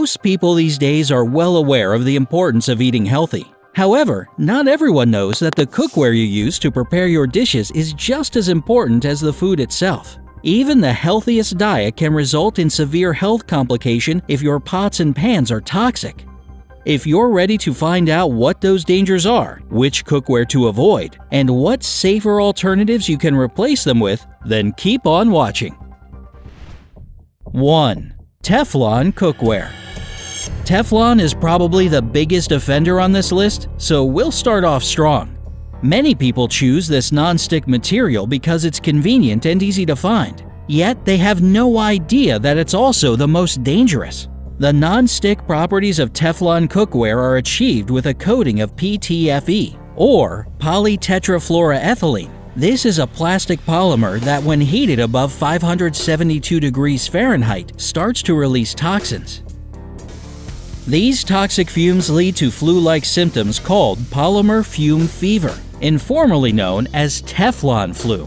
Most people these days are well aware of the importance of eating healthy. However, not everyone knows that the cookware you use to prepare your dishes is just as important as the food itself. Even the healthiest diet can result in severe health complication if your pots and pans are toxic. If you're ready to find out what those dangers are, which cookware to avoid, and what safer alternatives you can replace them with, then keep on watching. 1. Teflon cookware. Teflon is probably the biggest offender on this list, so we'll start off strong. Many people choose this non-stick material because it's convenient and easy to find. Yet they have no idea that it's also the most dangerous. The non-stick properties of Teflon cookware are achieved with a coating of PTFE, or polytetrafluoroethylene. This is a plastic polymer that, when heated above 572 degrees Fahrenheit, starts to release toxins. These toxic fumes lead to flu-like symptoms called polymer fume fever, informally known as Teflon flu.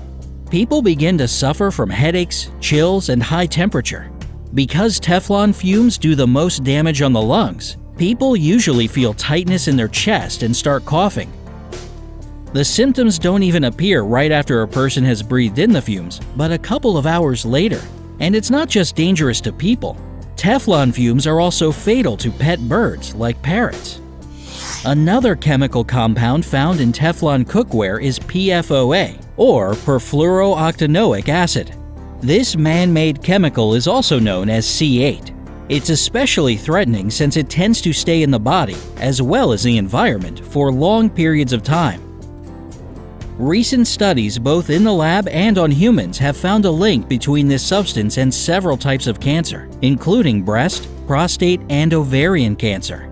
People begin to suffer from headaches, chills, and high temperature. Because Teflon fumes do the most damage on the lungs, people usually feel tightness in their chest and start coughing. The symptoms don't even appear right after a person has breathed in the fumes, but a couple of hours later. And it's not just dangerous to people. Teflon fumes are also fatal to pet birds like parrots. Another chemical compound found in Teflon cookware is PFOA, or perfluorooctanoic acid. This man-made chemical is also known as C8. It's especially threatening since it tends to stay in the body, as well as the environment, for long periods of time. Recent studies both in the lab and on humans have found a link between this substance and several types of cancer, including breast, prostate, and ovarian cancer.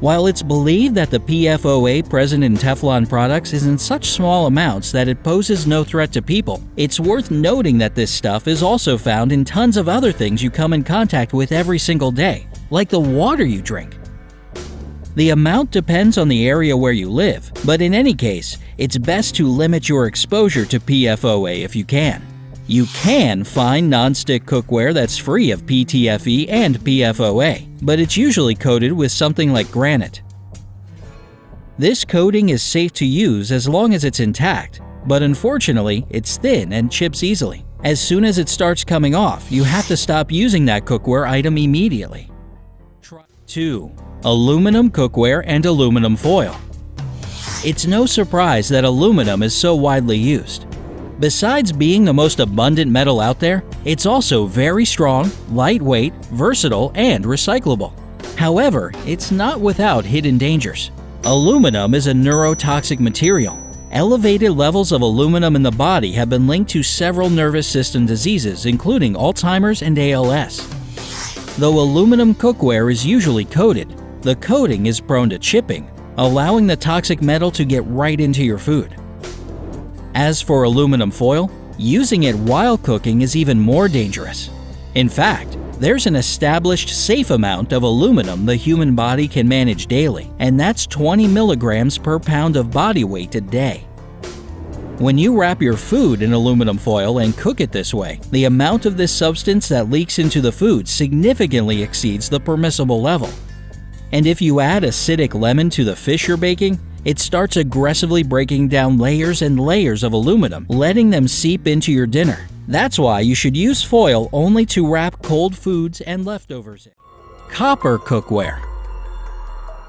While it's believed that the PFOA present in Teflon products is in such small amounts that it poses no threat to people, it's worth noting that this stuff is also found in tons of other things you come in contact with every single day, like the water you drink. The amount depends on the area where you live, but in any case, it's best to limit your exposure to PFOA if you can. You can find non-stick cookware that's free of PTFE and PFOA, but it's usually coated with something like granite. This coating is safe to use as long as it's intact, but unfortunately, it's thin and chips easily. As soon as it starts coming off, you have to stop using that cookware item immediately. 2. Aluminum cookware and aluminum foil. It's no surprise that aluminum is so widely used. Besides being the most abundant metal out there, it's also very strong, lightweight, versatile, and recyclable. However, it's not without hidden dangers. Aluminum is a neurotoxic material. Elevated levels of aluminum in the body have been linked to several nervous system diseases, including Alzheimer's and ALS. Though aluminum cookware is usually coated, the coating is prone to chipping, allowing the toxic metal to get right into your food. As for aluminum foil, using it while cooking is even more dangerous. In fact, there's an established safe amount of aluminum the human body can manage daily, and that's 20 milligrams per pound of body weight a day. When you wrap your food in aluminum foil and cook it this way, the amount of this substance that leaks into the food significantly exceeds the permissible level. And if you add acidic lemon to the fish you're baking, it starts aggressively breaking down layers and layers of aluminum, letting them seep into your dinner. That's why you should use foil only to wrap cold foods and leftovers in. Copper cookware.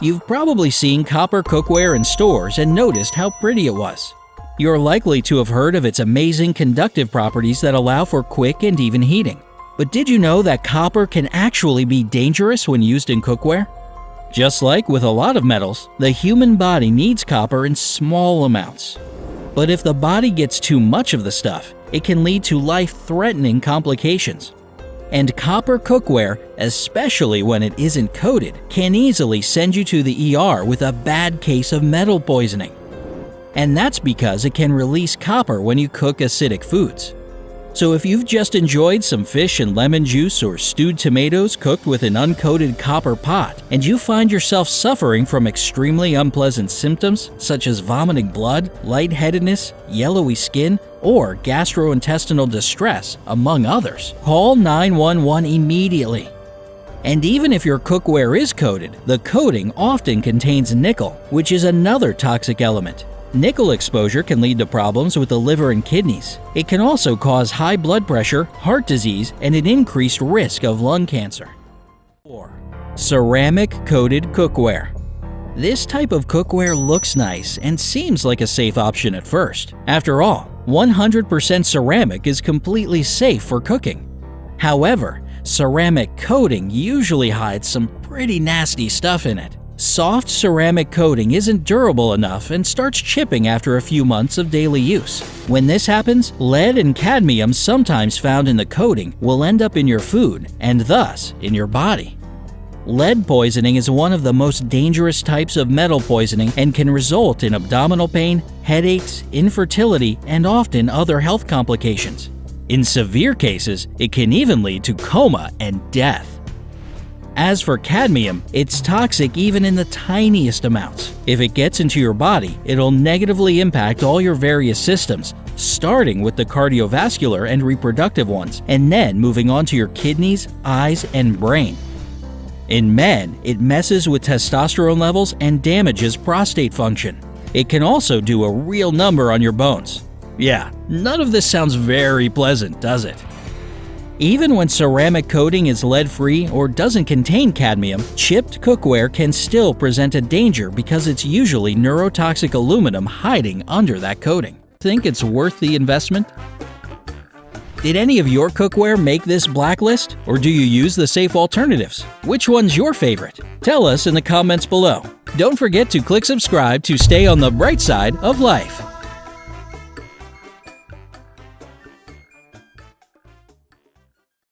You've probably seen copper cookware in stores and noticed how pretty it was. You're likely to have heard of its amazing conductive properties that allow for quick and even heating. But did you know that copper can actually be dangerous when used in cookware? Just like with a lot of metals, the human body needs copper in small amounts. But if the body gets too much of the stuff, it can lead to life-threatening complications. And copper cookware, especially when it isn't coated, can easily send you to the ER with a bad case of metal poisoning. And that's because it can release copper when you cook acidic foods. So if you've just enjoyed some fish and lemon juice or stewed tomatoes cooked with an uncoated copper pot, and you find yourself suffering from extremely unpleasant symptoms such as vomiting blood, lightheadedness, yellowy skin, or gastrointestinal distress, among others, call 911 immediately. And even if your cookware is coated, the coating often contains nickel, which is another toxic element. Nickel exposure can lead to problems with the liver and kidneys. It can also cause high blood pressure, heart disease, and an increased risk of lung cancer. 4. Ceramic-coated cookware. This type of cookware looks nice and seems like a safe option at first. After all, 100% ceramic is completely safe for cooking. However, ceramic coating usually hides some pretty nasty stuff in it. Soft ceramic coating isn't durable enough and starts chipping after a few months of daily use. When this happens, lead and cadmium sometimes found in the coating will end up in your food and thus in your body. Lead poisoning is one of the most dangerous types of metal poisoning and can result in abdominal pain, headaches, infertility, and often other health complications. In severe cases, it can even lead to coma and death. As for cadmium, it's toxic even in the tiniest amounts. If it gets into your body, it'll negatively impact all your various systems, starting with the cardiovascular and reproductive ones, and then moving on to your kidneys, eyes, and brain. In men, it messes with testosterone levels and damages prostate function. It can also do a real number on your bones. Yeah, none of this sounds very pleasant, does it? Even when ceramic coating is lead-free or doesn't contain cadmium, chipped cookware can still present a danger because it's usually neurotoxic aluminum hiding under that coating. Think it's worth the investment? Did any of your cookware make this blacklist? Or do you use the safe alternatives? Which one's your favorite? Tell us in the comments below. Don't forget to click subscribe to stay on the bright side of life.